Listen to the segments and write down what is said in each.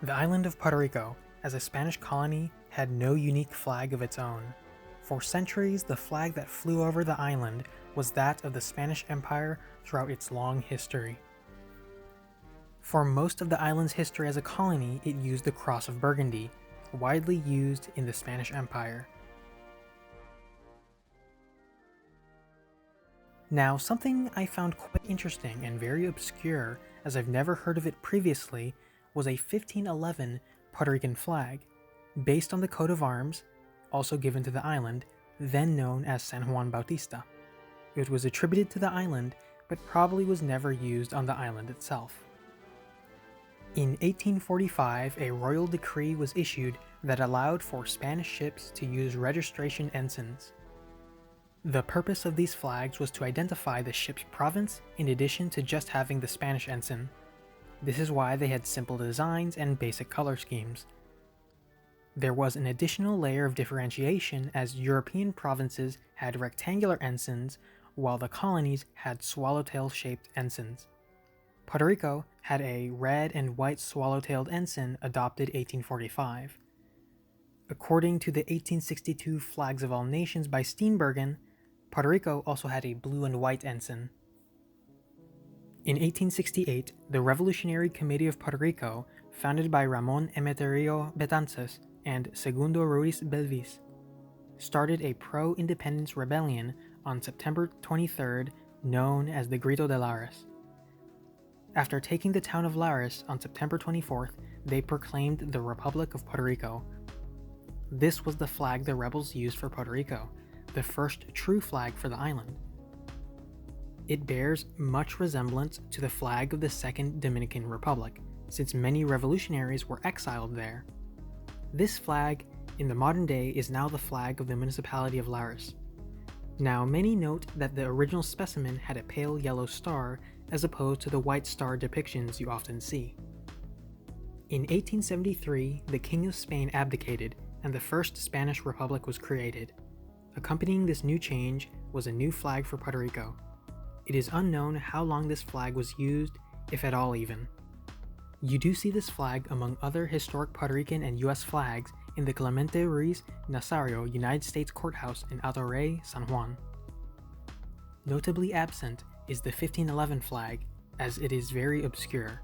The island of Puerto Rico, as a Spanish colony, had no unique flag of its own. For centuries, the flag that flew over the island was that of the Spanish Empire throughout its long history. For most of the island's history as a colony, it used the Cross of Burgundy, widely used in the Spanish Empire. Now, something I found quite interesting and very obscure, as I've never heard of it previously, was a 1511 Puerto Rican flag, based on the coat of arms, also given to the island, then known as San Juan Bautista. It was attributed to the island, but probably was never used on the island itself. In 1845, a royal decree was issued that allowed for Spanish ships to use registration ensigns. The purpose of these flags was to identify the ship's province in addition to just having the Spanish ensign. This is why they had simple designs and basic color schemes. There was an additional layer of differentiation as European provinces had rectangular ensigns while the colonies had swallowtail-shaped ensigns. Puerto Rico had a red and white swallow-tailed ensign adopted 1845. According to the 1862 Flags of All Nations by Steenbergen, Puerto Rico also had a blue and white ensign. In 1868, the Revolutionary Committee of Puerto Rico, founded by Ramon Emeterio Betances and Segundo Ruiz Belvis, started a pro-independence rebellion on September 23rd known as the Grito de Lares. After taking the town of Lares on September 24th, they proclaimed the Republic of Puerto Rico. This was the flag the rebels used for Puerto Rico, the first true flag for the island. It bears much resemblance to the flag of the Second Dominican Republic, since many revolutionaries were exiled there. This flag, in the modern day, is now the flag of the municipality of Lares. Now, many note that the original specimen had a pale yellow star as opposed to the white star depictions you often see. In 1873, the King of Spain abdicated and the First Spanish Republic was created. Accompanying this new change was a new flag for Puerto Rico. It is unknown how long this flag was used, if at all even. You do see this flag among other historic Puerto Rican and US flags in the Clemente Ruiz Nazario United States Courthouse in Alto Rey, San Juan. Notably absent is the 1511 flag, as it is very obscure.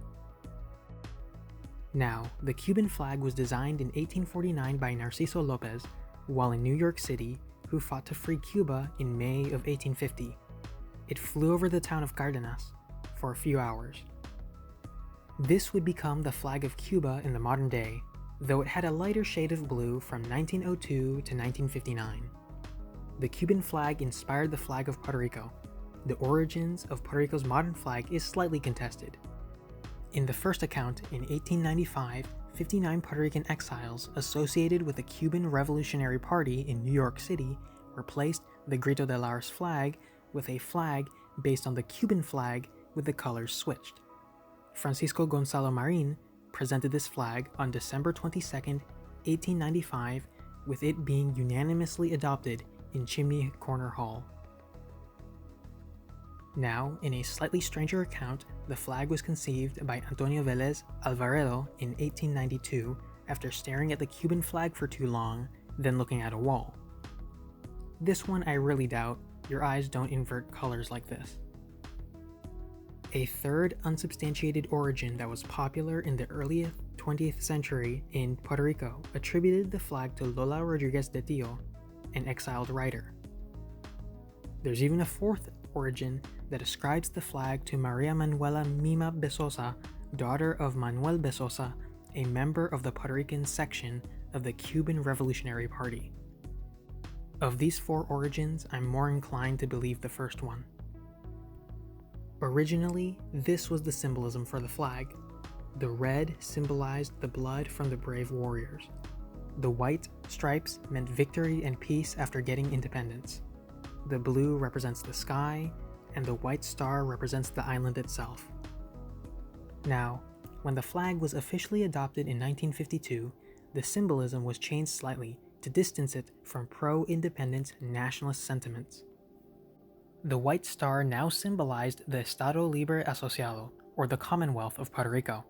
Now, the Cuban flag was designed in 1849 by Narciso Lopez, while in New York City, who fought to free Cuba in May of 1850. It flew over the town of Cardenas for a few hours. This would become the flag of Cuba in the modern day, though it had a lighter shade of blue from 1902 to 1959. The Cuban flag inspired the flag of Puerto Rico. The origins of Puerto Rico's modern flag is slightly contested. In the first account, in 1895, 59 Puerto Rican exiles associated with the Cuban Revolutionary Party in New York City replaced the Grito de Lares flag with a flag based on the Cuban flag with the colors switched. Francisco Gonzalo Marin presented this flag on December 22, 1895, with it being unanimously adopted in Chimney Corner Hall. Now, in a slightly stranger account, the flag was conceived by Antonio Velez Alvarado in 1892 after staring at the Cuban flag for too long, then looking at a wall. This one I really doubt. Your eyes don't invert colors like this. A third unsubstantiated origin that was popular in the early 20th century in Puerto Rico attributed the flag to Lola Rodriguez de Tio, an exiled writer. There's even a fourth origin that ascribes the flag to Maria Manuela Mima Besosa, daughter of Manuel Besosa, a member of the Puerto Rican section of the Cuban Revolutionary Party. Of these four origins, I'm more inclined to believe the first one. Originally, this was the symbolism for the flag. The red symbolized the blood from the brave warriors. The white stripes meant victory and peace after getting independence. The blue represents the sky, and the white star represents the island itself. Now, when the flag was officially adopted in 1952, the symbolism was changed slightly to distance it from pro-independence nationalist sentiments. The white star now symbolized the Estado Libre Asociado, or the Commonwealth of Puerto Rico.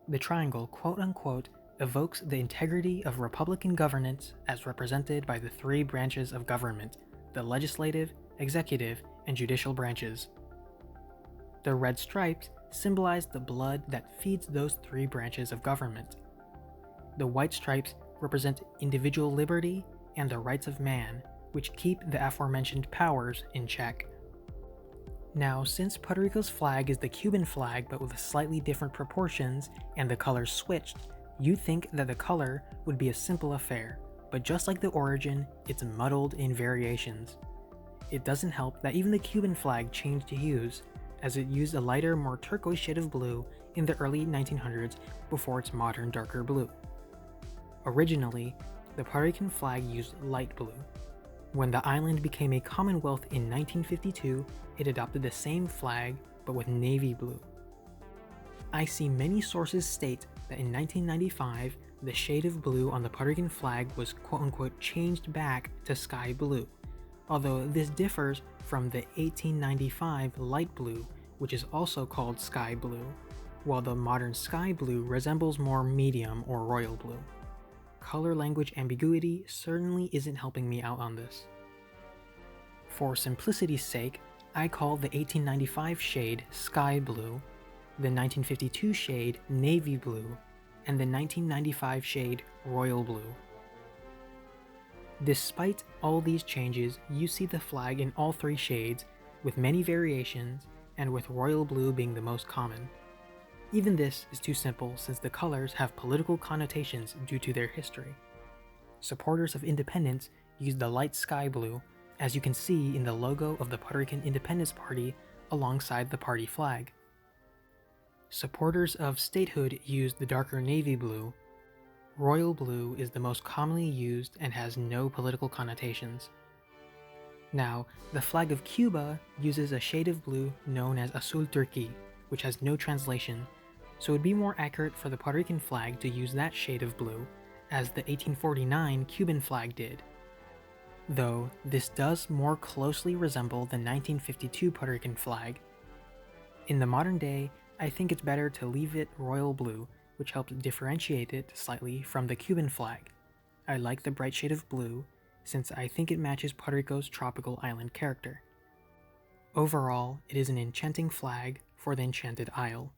The triangle quote-unquote evokes the integrity of Republican governance as represented by the three branches of government, the legislative, executive, and judicial branches. The red stripes symbolize the blood that feeds those three branches of government. The white stripes represent individual liberty and the rights of man, which keep the aforementioned powers in check. Now, since Puerto Rico's flag is the Cuban flag but with slightly different proportions and the colors switched, you'd think that the color would be a simple affair, but just like the origin, it's muddled in variations. It doesn't help that even the Cuban flag changed hues, as it used a lighter, more turquoise shade of blue in the early 1900s before its modern darker blue. Originally, the Puerto Rican flag used light blue. When the island became a commonwealth in 1952, it adopted the same flag but with navy blue. I see many sources state that in 1995, the shade of blue on the Puerto Rican flag was quote-unquote changed back to sky blue, although this differs from the 1895 light blue, which is also called sky blue, while the modern sky blue resembles more medium or royal blue. Color language ambiguity certainly isn't helping me out on this. For simplicity's sake, I call the 1895 shade sky blue, the 1952 shade navy blue, and the 1995 shade royal blue. Despite all these changes, you see the flag in all three shades, with many variations, and with royal blue being the most common. Even this is too simple since the colors have political connotations due to their history. Supporters of independence use the light sky blue, as you can see in the logo of the Puerto Rican Independence Party alongside the party flag. Supporters of statehood use the darker navy blue. Royal blue is the most commonly used and has no political connotations. Now, the flag of Cuba uses a shade of blue known as azul turquí, which has no translation, so it would be more accurate for the Puerto Rican flag to use that shade of blue, as the 1849 Cuban flag did. Though, this does more closely resemble the 1952 Puerto Rican flag. In the modern day, I think it's better to leave it royal blue, which helps differentiate it slightly from the Cuban flag. I like the bright shade of blue, since I think it matches Puerto Rico's tropical island character. Overall, it is an enchanting flag for the Enchanted Isle.